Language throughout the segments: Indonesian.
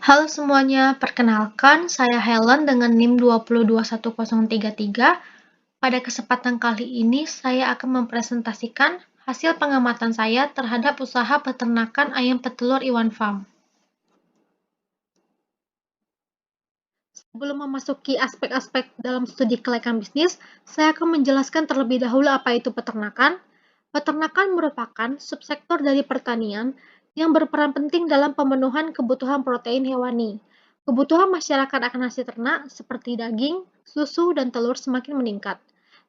Halo semuanya, perkenalkan saya Helen dengan NIM 2021033. Pada kesempatan kali ini saya akan mempresentasikan hasil pengamatan saya terhadap usaha peternakan ayam petelur Iwan Farm. Sebelum memasuki aspek-aspek dalam studi kelayakan bisnis, saya akan menjelaskan terlebih dahulu apa itu peternakan. Peternakan merupakan subsektor dari pertanian yang berperan penting dalam pemenuhan kebutuhan protein hewani. Kebutuhan masyarakat akan hasil ternak seperti daging, susu, dan telur semakin meningkat.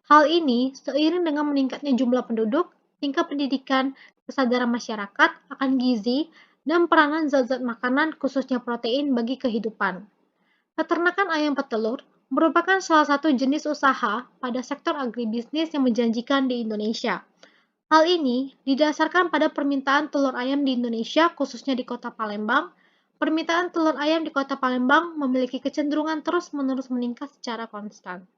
Hal ini seiring dengan meningkatnya jumlah penduduk, tingkat pendidikan, kesadaran masyarakat akan gizi, dan peranan zat-zat makanan khususnya protein bagi kehidupan. Peternakan ayam petelur merupakan salah satu jenis usaha pada sektor agribisnis yang menjanjikan di Indonesia. Hal ini didasarkan pada permintaan telur ayam di Indonesia, khususnya di Kota Palembang. Permintaan telur ayam di Kota Palembang memiliki kecenderungan terus-menerus meningkat secara konstan.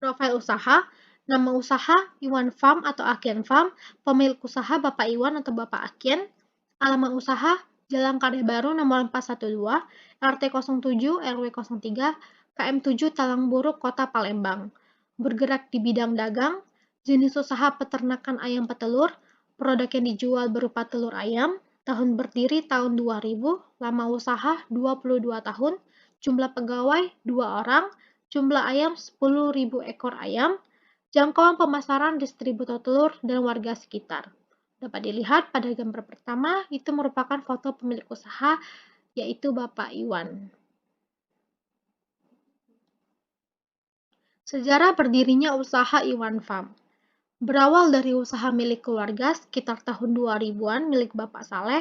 Profil usaha, nama usaha Iwan Farm atau Aken Farm, pemilik usaha Bapak Iwan atau Bapak Aken, alamat usaha Jalan Karya Baru nomor 412, RT 07 RW 03, KM 7 Talangburuk, Kota Palembang. Bergerak di bidang dagang, jenis usaha peternakan ayam petelur, produk yang dijual berupa telur ayam, tahun berdiri tahun 2000, lama usaha 22 tahun, jumlah pegawai 2 orang, jumlah ayam 10.000 ekor ayam, jangkauan pemasaran distributor telur dan warga sekitar. Dapat dilihat pada gambar pertama, itu merupakan foto pemilik usaha, yaitu Bapak Iwan. Sejarah berdirinya usaha Iwan Farm. Berawal dari usaha milik keluarga sekitar tahun 2000-an milik Bapak Saleh,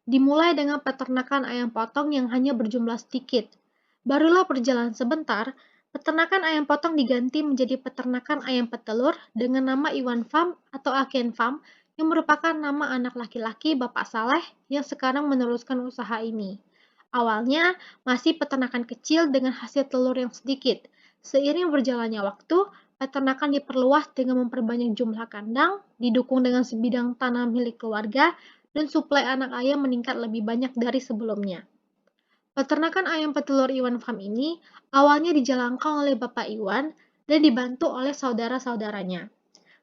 dimulai dengan peternakan ayam potong yang hanya berjumlah sedikit. Barulah berjalan sebentar, peternakan ayam potong diganti menjadi peternakan ayam petelur dengan nama Iwan Farm atau Aken Farm yang merupakan nama anak laki-laki Bapak Saleh yang sekarang meneruskan usaha ini. Awalnya masih peternakan kecil dengan hasil telur yang sedikit. Seiring berjalannya waktu, peternakan diperluas dengan memperbanyak jumlah kandang, didukung dengan sebidang tanah milik keluarga, dan suplai anak ayam meningkat lebih banyak dari sebelumnya. Peternakan ayam petelur Iwan Farm ini awalnya dijalankan oleh Bapak Iwan dan dibantu oleh saudara-saudaranya.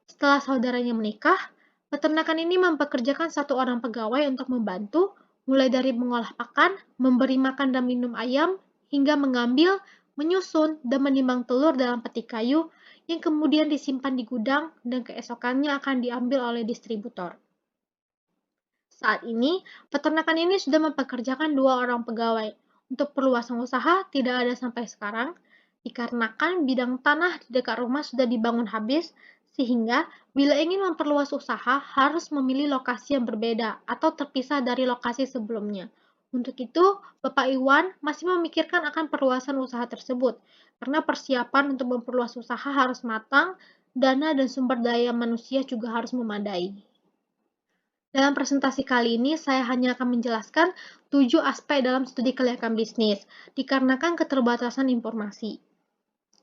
Setelah saudaranya menikah, peternakan ini mempekerjakan satu orang pegawai untuk membantu, mulai dari mengolah pakan, memberi makan dan minum ayam, hingga mengambil, menyusun, dan menimbang telur dalam peti kayu yang kemudian disimpan di gudang dan keesokannya akan diambil oleh distributor. Saat ini, peternakan ini sudah mempekerjakan 2 orang pegawai. Untuk perluasan usaha tidak ada sampai sekarang, dikarenakan bidang tanah di dekat rumah sudah dibangun habis, sehingga bila ingin memperluas usaha harus memilih lokasi yang berbeda atau terpisah dari lokasi sebelumnya. Untuk itu, Bapak Iwan masih memikirkan akan perluasan usaha tersebut, karena persiapan untuk memperluas usaha harus matang, dana dan sumber daya manusia juga harus memadai. Dalam presentasi kali ini, saya hanya akan menjelaskan 7 aspek dalam studi kelayakan bisnis, dikarenakan keterbatasan informasi.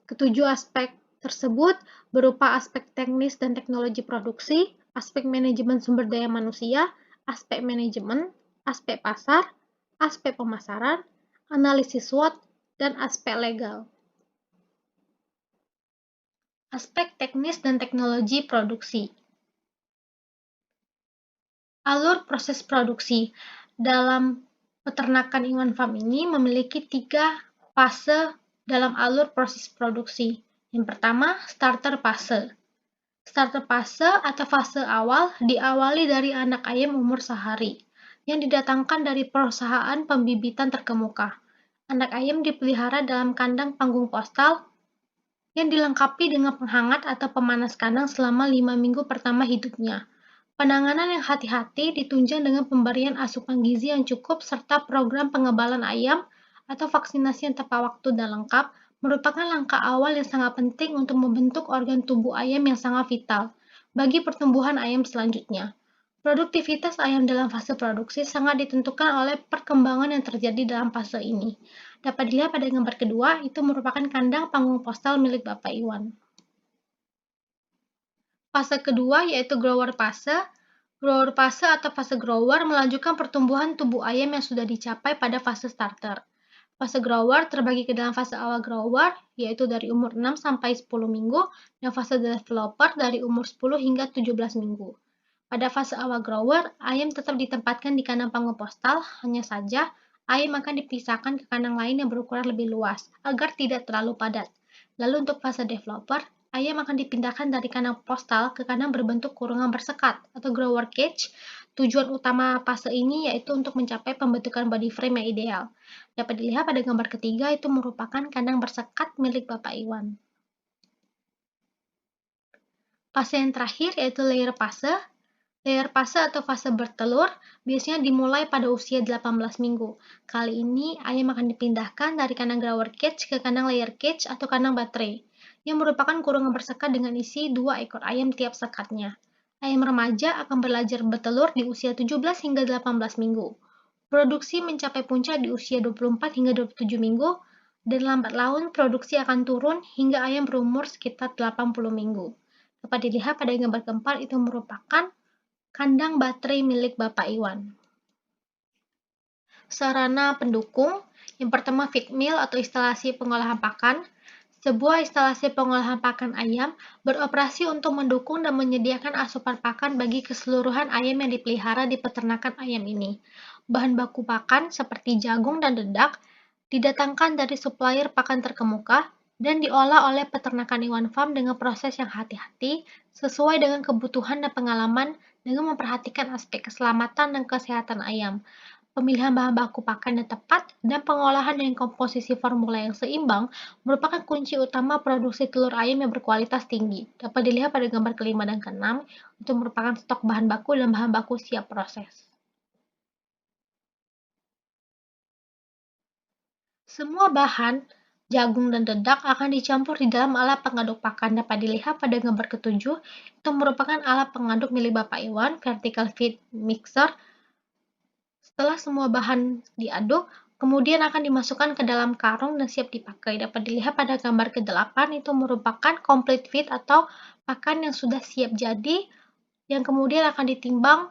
Ketujuh aspek tersebut berupa aspek teknis dan teknologi produksi, aspek manajemen sumber daya manusia, aspek manajemen, aspek pasar, aspek pemasaran, analisis SWOT, dan aspek legal. Aspek teknis dan teknologi produksi. Alur proses produksi dalam peternakan Iwan Farm ini memiliki 3 fase dalam alur proses produksi. Yang pertama, starter fase. Starter fase atau fase awal diawali dari anak ayam umur sehari yang didatangkan dari perusahaan pembibitan terkemuka. Anak ayam dipelihara dalam kandang panggung postal yang dilengkapi dengan penghangat atau pemanas kandang selama 5 minggu pertama hidupnya. Penanganan yang hati-hati ditunjang dengan pemberian asupan gizi yang cukup serta program pengebalan ayam atau vaksinasi yang tepat waktu dan lengkap merupakan langkah awal yang sangat penting untuk membentuk organ tubuh ayam yang sangat vital bagi pertumbuhan ayam selanjutnya. Produktivitas ayam dalam fase produksi sangat ditentukan oleh perkembangan yang terjadi dalam fase ini. Dapat dilihat pada gambar kedua, itu merupakan kandang panggung postal milik Bapak Iwan. Fase kedua yaitu grower fase. Grower fase atau fase grower melanjutkan pertumbuhan tubuh ayam yang sudah dicapai pada fase starter. Fase grower terbagi ke dalam fase awal grower, yaitu dari umur 6 sampai 10 minggu, dan fase developer dari umur 10 hingga 17 minggu. Pada fase awal grower, ayam tetap ditempatkan di kandang pengepustal, hanya saja ayam akan dipisahkan ke kandang lain yang berukuran lebih luas, agar tidak terlalu padat. Lalu untuk fase developer, ayam akan dipindahkan dari kandang postal ke kandang berbentuk kurungan bersekat atau grower cage. Tujuan utama fase ini yaitu untuk mencapai pembentukan body frame yang ideal. Dapat dilihat pada gambar ketiga, itu merupakan kandang bersekat milik Bapak Iwan. Fase yang terakhir yaitu layer fase. Layer fase atau fase bertelur biasanya dimulai pada usia 18 minggu. Kali ini, ayam akan dipindahkan dari kandang grower cage ke kandang layer cage atau kandang baterai, yang merupakan kurungan bersekat dengan isi 2 ekor ayam tiap sekatnya. Ayam remaja akan belajar bertelur di usia 17 hingga 18 minggu. Produksi mencapai puncak di usia 24 hingga 27 minggu, dan lambat laun produksi akan turun hingga ayam berumur sekitar 80 minggu. Dapat dilihat pada gambar keempat, itu merupakan kandang baterai milik Bapak Iwan. Sarana pendukung, yang pertama feed mill atau instalasi pengolahan pakan. Sebuah instalasi pengolahan pakan ayam beroperasi untuk mendukung dan menyediakan asupan pakan bagi keseluruhan ayam yang dipelihara di peternakan ayam ini. Bahan baku pakan seperti jagung dan dedak didatangkan dari supplier pakan terkemuka dan diolah oleh peternakan Iwan Farm dengan proses yang hati-hati sesuai dengan kebutuhan dan pengalaman dengan memperhatikan aspek keselamatan dan kesehatan ayam. Pemilihan bahan baku pakan yang tepat dan pengolahan dengan komposisi formula yang seimbang merupakan kunci utama produksi telur ayam yang berkualitas tinggi. Dapat dilihat pada gambar kelima dan keenam, itu merupakan stok bahan baku dan bahan baku siap proses. Semua bahan, jagung dan dedak akan dicampur di dalam alat pengaduk pakan. Dapat dilihat pada gambar ketujuh, itu merupakan alat pengaduk milik Bapak Iwan, vertical feed mixer. Setelah semua bahan diaduk, kemudian akan dimasukkan ke dalam karung dan siap dipakai. Dapat dilihat pada gambar ke-8, itu merupakan complete feed atau pakan yang sudah siap jadi, yang kemudian akan ditimbang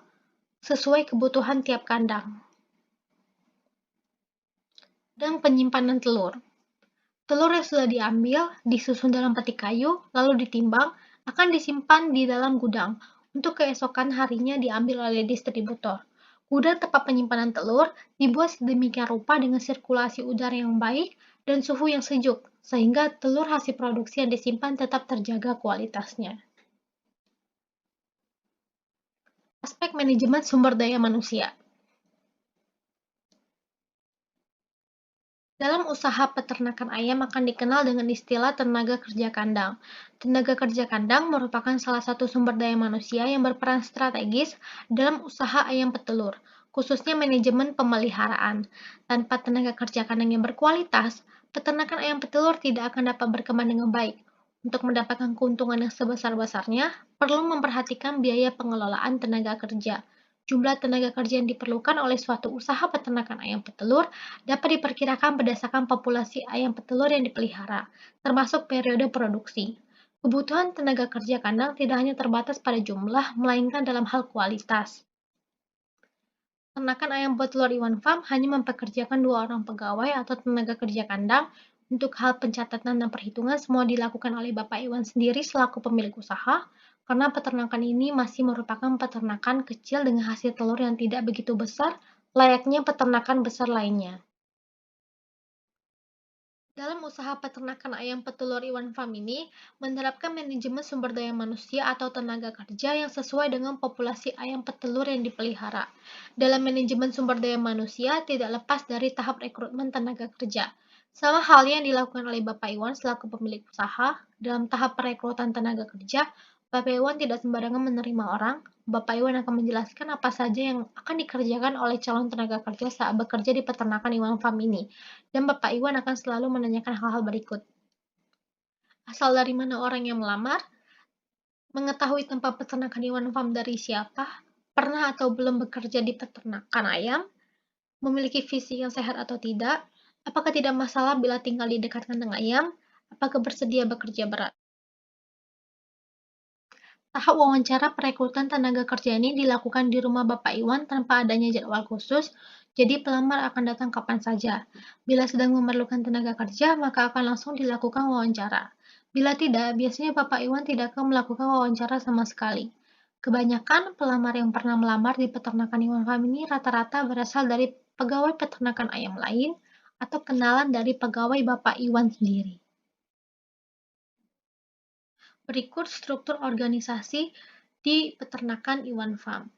sesuai kebutuhan tiap kandang. Dan penyimpanan telur. Telur yang sudah diambil, disusun dalam peti kayu, lalu ditimbang, akan disimpan di dalam gudang. Untuk keesokan harinya diambil oleh distributor. Gudang tempat penyimpanan telur dibuat sedemikian rupa dengan sirkulasi udara yang baik dan suhu yang sejuk, sehingga telur hasil produksi yang disimpan tetap terjaga kualitasnya. Aspek manajemen sumber daya manusia. Dalam usaha peternakan ayam akan dikenal dengan istilah tenaga kerja kandang. Tenaga kerja kandang merupakan salah satu sumber daya manusia yang berperan strategis dalam usaha ayam petelur, khususnya manajemen pemeliharaan. Tanpa tenaga kerja kandang yang berkualitas, peternakan ayam petelur tidak akan dapat berkembang dengan baik. Untuk mendapatkan keuntungan yang sebesar-besarnya, perlu memperhatikan biaya pengelolaan tenaga kerja. Jumlah tenaga kerja yang diperlukan oleh suatu usaha peternakan ayam petelur dapat diperkirakan berdasarkan populasi ayam petelur yang dipelihara, termasuk periode produksi. Kebutuhan tenaga kerja kandang tidak hanya terbatas pada jumlah, melainkan dalam hal kualitas. Peternakan ayam petelur Iwan Farm hanya mempekerjakan 2 orang pegawai atau tenaga kerja kandang. Untuk hal pencatatan dan perhitungan semua dilakukan oleh Bapak Iwan sendiri selaku pemilik usaha, karena peternakan ini masih merupakan peternakan kecil dengan hasil telur yang tidak begitu besar, layaknya peternakan besar lainnya. Dalam usaha peternakan ayam petelur Iwan Farm ini, menerapkan manajemen sumber daya manusia atau tenaga kerja yang sesuai dengan populasi ayam petelur yang dipelihara. Dalam manajemen sumber daya manusia, tidak lepas dari tahap rekrutmen tenaga kerja. Sama halnya yang dilakukan oleh Bapak Iwan selaku pemilik usaha, dalam tahap perekrutan tenaga kerja, Bapak Iwan tidak sembarangan menerima orang. Bapak Iwan akan menjelaskan apa saja yang akan dikerjakan oleh calon tenaga kerja saat bekerja di peternakan Iwan Farm ini. Dan Bapak Iwan akan selalu menanyakan hal-hal berikut. Asal dari mana orang yang melamar? Mengetahui tempat peternakan Iwan Farm dari siapa? Pernah atau belum bekerja di peternakan ayam? Memiliki visi yang sehat atau tidak? Apakah tidak masalah bila tinggal di dekat kandang ayam? Apakah bersedia bekerja berat? Tahap wawancara perekrutan tenaga kerja ini dilakukan di rumah Bapak Iwan tanpa adanya jadwal khusus, jadi pelamar akan datang kapan saja. Bila sedang memerlukan tenaga kerja, maka akan langsung dilakukan wawancara. Bila tidak, biasanya Bapak Iwan tidak akan melakukan wawancara sama sekali. Kebanyakan pelamar yang pernah melamar di peternakan Iwan Farm ini rata-rata berasal dari pegawai peternakan ayam lain atau kenalan dari pegawai Bapak Iwan sendiri. Berikut struktur organisasi di peternakan Iwan Farm.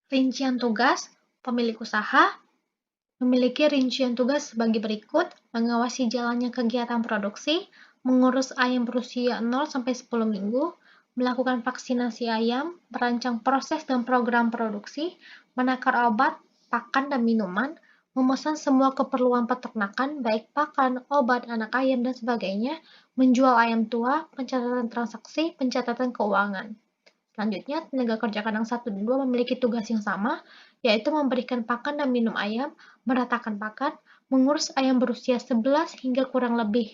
Rincian tugas, pemilik usaha memiliki rincian tugas sebagai berikut: mengawasi jalannya kegiatan produksi, mengurus ayam berusia 0-10 minggu, melakukan vaksinasi ayam, merancang proses dan program produksi, menakar obat, pakan dan minuman, memesan semua keperluan peternakan, baik pakan, obat, anak ayam, dan sebagainya, menjual ayam tua, pencatatan transaksi, pencatatan keuangan. Selanjutnya, tenaga kerja kandang 1 dan 2 memiliki tugas yang sama, yaitu memberikan pakan dan minum ayam, meratakan pakan, mengurus ayam berusia 11 hingga kurang lebih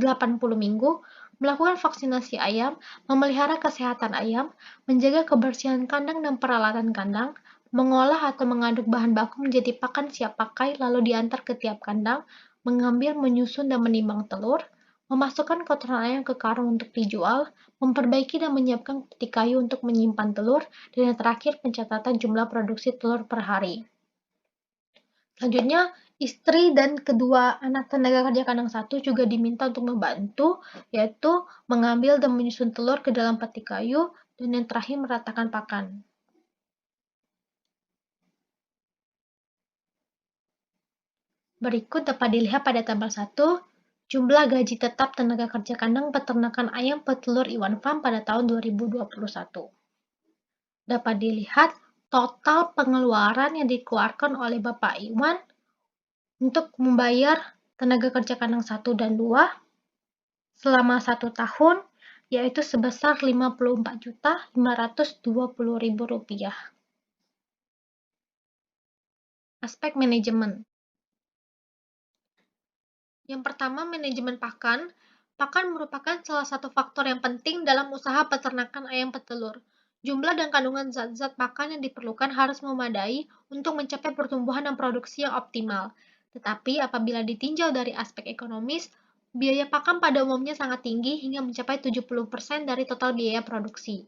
80 minggu, melakukan vaksinasi ayam, memelihara kesehatan ayam, menjaga kebersihan kandang dan peralatan kandang, mengolah atau mengaduk bahan baku menjadi pakan siap pakai lalu diantar ke tiap kandang, mengambil, menyusun, dan menimbang telur, memasukkan kotoran ayam ke karung untuk dijual, memperbaiki dan menyiapkan peti kayu untuk menyimpan telur, dan yang terakhir pencatatan jumlah produksi telur per hari. Selanjutnya, istri dan kedua anak tenaga kerja kandang 1 juga diminta untuk membantu, yaitu mengambil dan menyusun telur ke dalam peti kayu, dan yang terakhir meratakan pakan. Berikut dapat dilihat pada tabel 1, jumlah gaji tetap tenaga kerja kandang peternakan ayam petelur Iwan Farm pada tahun 2021. Dapat dilihat total pengeluaran yang dikeluarkan oleh Bapak Iwan untuk membayar tenaga kerja kandang 1 dan 2 selama 1 tahun, yaitu sebesar Rp54.520.000. Aspek manajemen. Yang pertama, manajemen pakan. Pakan merupakan salah satu faktor yang penting dalam usaha peternakan ayam petelur. Jumlah dan kandungan zat-zat pakan yang diperlukan harus memadai untuk mencapai pertumbuhan dan produksi yang optimal. Tetapi apabila ditinjau dari aspek ekonomis, biaya pakan pada umumnya sangat tinggi hingga mencapai 70% dari total biaya produksi.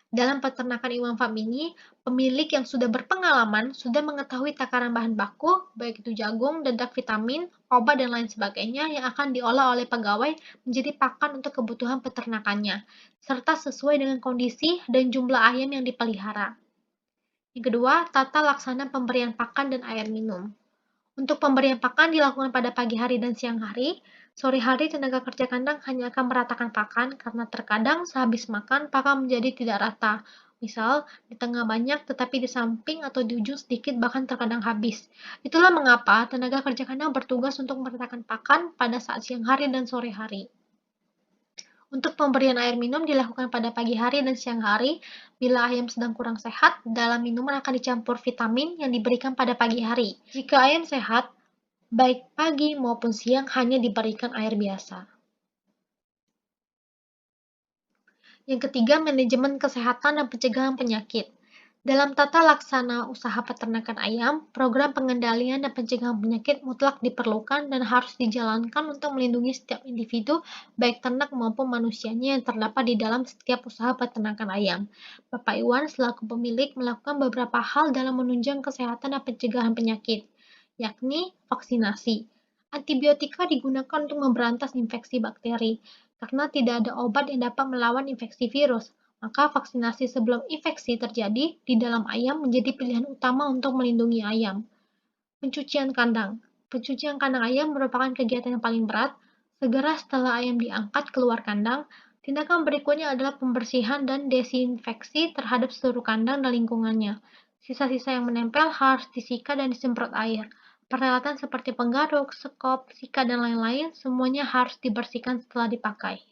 Dalam peternakan Iwan Farm ini, pemilik yang sudah berpengalaman sudah mengetahui takaran bahan baku, baik itu jagung, dedak vitamin, obat, dan lain sebagainya yang akan diolah oleh pegawai menjadi pakan untuk kebutuhan peternakannya, serta sesuai dengan kondisi dan jumlah ayam yang dipelihara. Yang kedua, tata laksana pemberian pakan dan air minum. Untuk pemberian pakan dilakukan pada pagi hari dan siang hari. Sore hari tenaga kerja kandang hanya akan meratakan pakan karena terkadang sehabis makan pakan menjadi tidak rata. Misal, di tengah banyak tetapi di samping atau di ujung sedikit bahkan terkadang habis. Itulah mengapa tenaga kerja kandang bertugas untuk meratakan pakan pada saat siang hari dan sore hari. Untuk pemberian air minum dilakukan pada pagi hari dan siang hari. Bila ayam sedang kurang sehat, dalam minuman akan dicampur vitamin yang diberikan pada pagi hari. Jika ayam sehat, baik pagi maupun siang hanya diberikan air biasa. Yang ketiga, manajemen kesehatan dan pencegahan penyakit. Dalam tata laksana usaha peternakan ayam, program pengendalian dan pencegahan penyakit mutlak diperlukan dan harus dijalankan untuk melindungi setiap individu, baik ternak maupun manusianya yang terdapat di dalam setiap usaha peternakan ayam. Bapak Iwan selaku pemilik melakukan beberapa hal dalam menunjang kesehatan dan pencegahan penyakit, yakni vaksinasi. Antibiotika digunakan untuk memberantas infeksi bakteri, karena tidak ada obat yang dapat melawan infeksi virus. Maka vaksinasi sebelum infeksi terjadi di dalam ayam menjadi pilihan utama untuk melindungi ayam. Pencucian kandang. Pencucian kandang ayam merupakan kegiatan yang paling berat. Segera setelah ayam diangkat keluar kandang, tindakan berikutnya adalah pembersihan dan desinfeksi terhadap seluruh kandang dan lingkungannya. Sisa-sisa yang menempel harus disikat dan disemprot air. Peralatan seperti penggaruk, sekop, sikat, dan lain-lain semuanya harus dibersihkan setelah dipakai.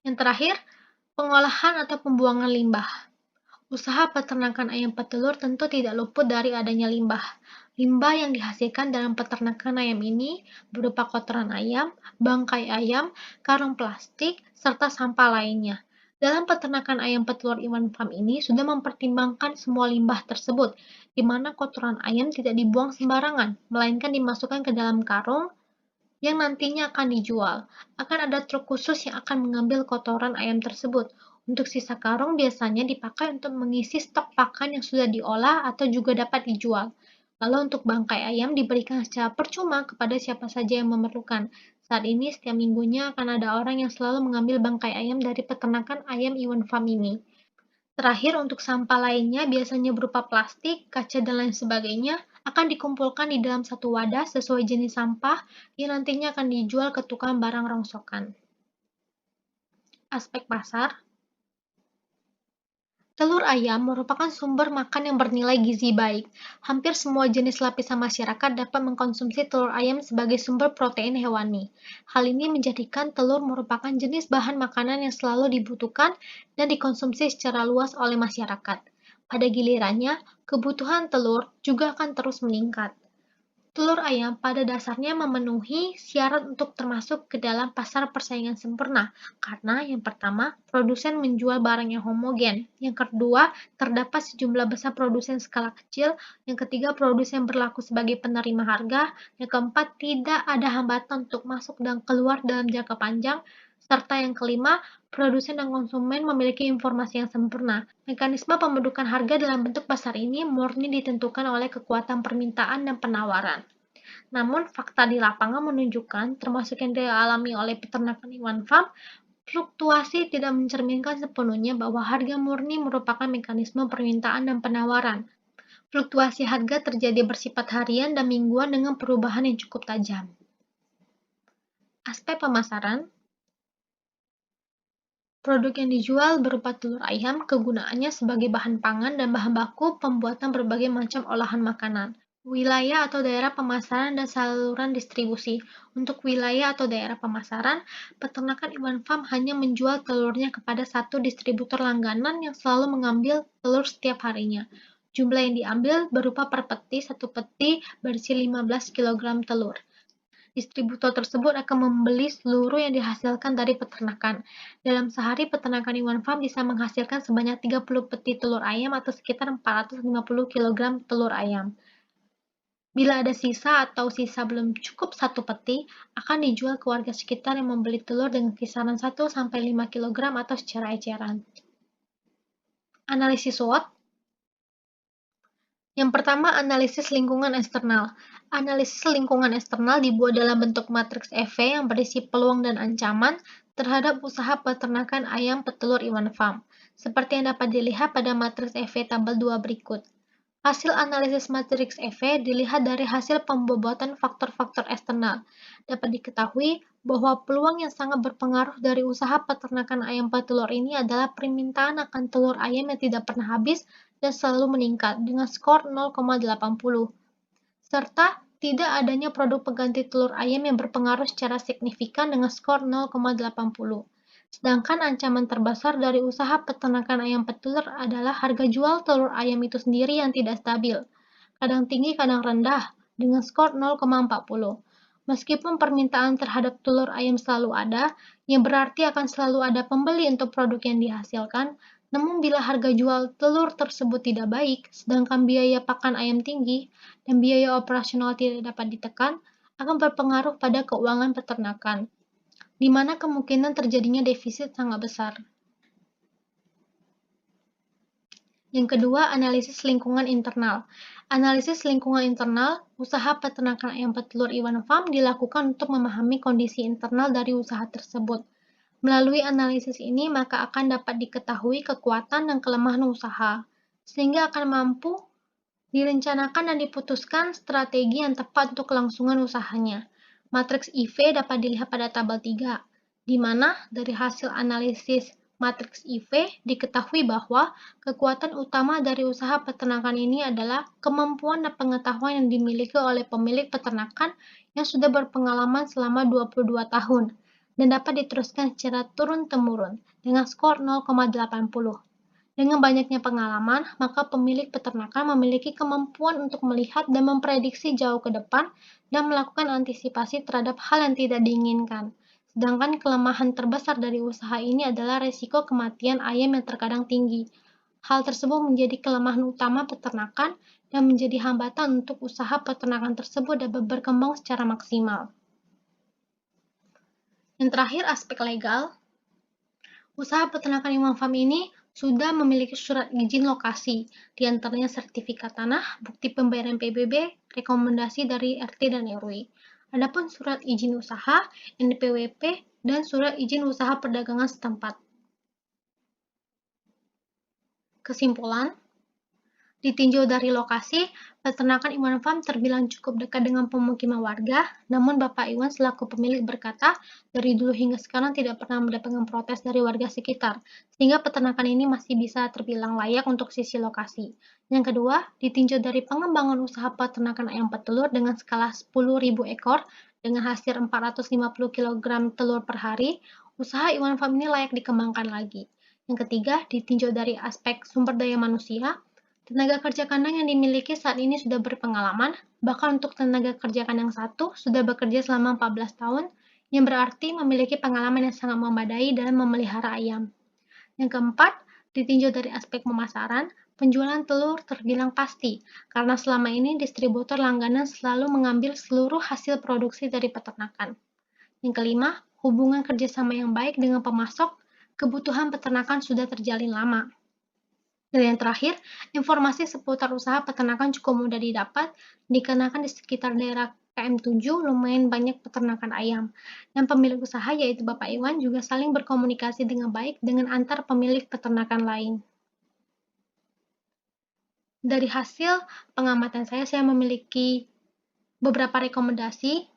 Yang terakhir, pengolahan atau pembuangan limbah. Usaha peternakan ayam petelur tentu tidak luput dari adanya limbah. Limbah yang dihasilkan dalam peternakan ayam ini berupa kotoran ayam, bangkai ayam, karung plastik, serta sampah lainnya. Dalam peternakan ayam petelur Iwan Farm ini sudah mempertimbangkan semua limbah tersebut, di mana kotoran ayam tidak dibuang sembarangan, melainkan dimasukkan ke dalam karung yang nantinya akan dijual. Akan ada truk khusus yang akan mengambil kotoran ayam tersebut. Untuk sisa karung biasanya dipakai untuk mengisi stok pakan yang sudah diolah atau juga dapat dijual. Lalu untuk bangkai ayam diberikan secara percuma kepada siapa saja yang memerlukan. Saat ini setiap minggunya akan ada orang yang selalu mengambil bangkai ayam dari peternakan ayam Iwan Farm ini. Terakhir, untuk sampah lainnya biasanya berupa plastik, kaca, dan lain sebagainya akan dikumpulkan di dalam satu wadah sesuai jenis sampah yang nantinya akan dijual ke tukang barang rongsokan. Aspek pasar. Telur ayam merupakan sumber makan yang bernilai gizi baik. Hampir semua jenis lapisan masyarakat dapat mengkonsumsi telur ayam sebagai sumber protein hewani. Hal ini menjadikan telur merupakan jenis bahan makanan yang selalu dibutuhkan dan dikonsumsi secara luas oleh masyarakat. Pada gilirannya, kebutuhan telur juga akan terus meningkat. Telur ayam pada dasarnya memenuhi syarat untuk termasuk ke dalam pasar persaingan sempurna, karena yang pertama, produsen menjual barang yang homogen, yang kedua, terdapat sejumlah besar produsen skala kecil, yang ketiga, produsen berlaku sebagai penerima harga, yang keempat, tidak ada hambatan untuk masuk dan keluar dalam jangka panjang, serta yang kelima, produsen dan konsumen memiliki informasi yang sempurna. Mekanisme pembentukan harga dalam bentuk pasar ini murni ditentukan oleh kekuatan permintaan dan penawaran. Namun, fakta di lapangan menunjukkan, termasuk yang dialami oleh peternakan Iwan Farm, fluktuasi tidak mencerminkan sepenuhnya bahwa harga murni merupakan mekanisme permintaan dan penawaran. Fluktuasi harga terjadi bersifat harian dan mingguan dengan perubahan yang cukup tajam. Aspek pemasaran. Produk yang dijual berupa telur ayam kegunaannya sebagai bahan pangan dan bahan baku pembuatan berbagai macam olahan makanan. Wilayah atau daerah pemasaran dan saluran distribusi. Untuk wilayah atau daerah pemasaran, peternakan Iwan Farm hanya menjual telurnya kepada satu distributor langganan yang selalu mengambil telur setiap harinya. Jumlah yang diambil berupa per peti, satu peti berisi 15 kg telur. Distributor tersebut akan membeli seluruh yang dihasilkan dari peternakan. Dalam sehari, peternakan Iwan Farm bisa menghasilkan sebanyak 30 peti telur ayam atau sekitar 450 kg telur ayam. Bila ada sisa atau sisa belum cukup satu peti, akan dijual ke warga sekitar yang membeli telur dengan kisaran 1-5 kg atau secara eceran. Analisis SWOT. Yang pertama, analisis lingkungan eksternal. Analisis lingkungan eksternal dibuat dalam bentuk matriks EV yang berisi peluang dan ancaman terhadap usaha peternakan ayam petelur Iwan Farm, seperti yang dapat dilihat pada matriks EV tabel 2 berikut. Hasil analisis matriks EV dilihat dari hasil pembobotan faktor-faktor eksternal. Dapat diketahui bahwa peluang yang sangat berpengaruh dari usaha peternakan ayam petelur ini adalah permintaan akan telur ayam yang tidak pernah habis dan selalu meningkat dengan skor 0,80, serta tidak adanya produk pengganti telur ayam yang berpengaruh secara signifikan dengan skor 0,80. Sedangkan ancaman terbesar dari usaha peternakan ayam petelur adalah harga jual telur ayam itu sendiri yang tidak stabil, kadang tinggi kadang rendah, dengan skor 0,40. Meskipun permintaan terhadap telur ayam selalu ada, yang berarti akan selalu ada pembeli untuk produk yang dihasilkan, namun bila harga jual telur tersebut tidak baik, sedangkan biaya pakan ayam tinggi dan biaya operasional tidak dapat ditekan, akan berpengaruh pada keuangan peternakan, di mana kemungkinan terjadinya defisit sangat besar. Yang kedua, analisis lingkungan internal. Analisis lingkungan internal, usaha peternakan ayam petelur Iwan Farm dilakukan untuk memahami kondisi internal dari usaha tersebut. Melalui analisis ini, maka akan dapat diketahui kekuatan dan kelemahan usaha, sehingga akan mampu direncanakan dan diputuskan strategi yang tepat untuk kelangsungan usahanya. Matriks IV dapat dilihat pada tabel 3, di mana dari hasil analisis matriks IV diketahui bahwa kekuatan utama dari usaha peternakan ini adalah kemampuan dan pengetahuan yang dimiliki oleh pemilik peternakan yang sudah berpengalaman selama 22 tahun dan dapat diteruskan secara turun-temurun dengan skor 0,80. Dengan banyaknya pengalaman, maka pemilik peternakan memiliki kemampuan untuk melihat dan memprediksi jauh ke depan dan melakukan antisipasi terhadap hal yang tidak diinginkan. Sedangkan kelemahan terbesar dari usaha ini adalah resiko kematian ayam yang terkadang tinggi. Hal tersebut menjadi kelemahan utama peternakan dan menjadi hambatan untuk usaha peternakan tersebut dapat berkembang secara maksimal. Yang terakhir, aspek legal. Usaha peternakan iwan farm ini sudah memiliki surat izin lokasi, di antaranya sertifikat tanah, bukti pembayaran PBB, rekomendasi dari RT dan RW. Adapun surat izin usaha, NPWP, dan surat izin usaha perdagangan setempat. Kesimpulan, ditinjau dari lokasi, peternakan Iwan Farm terbilang cukup dekat dengan pemukiman warga, namun Bapak Iwan selaku pemilik berkata, dari dulu hingga sekarang tidak pernah mendapatkan protes dari warga sekitar, sehingga peternakan ini masih bisa terbilang layak untuk sisi lokasi. Yang kedua, ditinjau dari pengembangan usaha peternakan ayam petelur dengan skala 10.000 ekor, dengan hasil 450 kg telur per hari, usaha Iwan Farm ini layak dikembangkan lagi. Yang ketiga, ditinjau dari aspek sumber daya manusia, tenaga kerja kandang yang dimiliki saat ini sudah berpengalaman, bahkan untuk tenaga kerja kandang satu sudah bekerja selama 14 tahun, yang berarti memiliki pengalaman yang sangat memadai dalam memelihara ayam. Yang keempat, ditinjau dari aspek pemasaran, penjualan telur terbilang pasti, karena selama ini distributor langganan selalu mengambil seluruh hasil produksi dari peternakan. Yang kelima, hubungan kerjasama yang baik dengan pemasok, kebutuhan peternakan sudah terjalin lama. Dan yang terakhir, informasi seputar usaha peternakan cukup mudah didapat, dikarenakan di sekitar daerah KM7 lumayan banyak peternakan ayam. Dan pemilik usaha yaitu Bapak Iwan juga saling berkomunikasi dengan baik dengan antar pemilik peternakan lain. Dari hasil pengamatan saya memiliki beberapa rekomendasi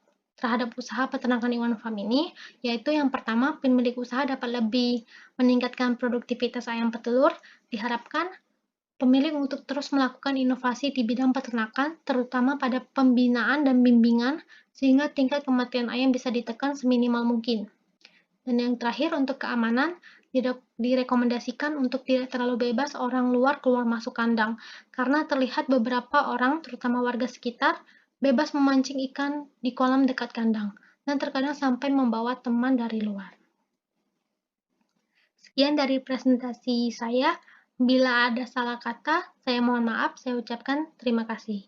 terhadap usaha peternakan Iwan Farm ini, yaitu yang pertama, pemilik usaha dapat lebih meningkatkan produktivitas ayam petelur, diharapkan pemilik untuk terus melakukan inovasi di bidang peternakan, terutama pada pembinaan dan bimbingan, sehingga tingkat kematian ayam bisa ditekan seminimal mungkin. Dan yang terakhir, untuk keamanan, direkomendasikan untuk tidak terlalu bebas orang luar keluar masuk kandang, karena terlihat beberapa orang, terutama warga sekitar, bebas memancing ikan di kolam dekat kandang, dan terkadang sampai membawa teman dari luar. Sekian dari presentasi saya. Bila ada salah kata, saya mohon maaf. Saya ucapkan terima kasih.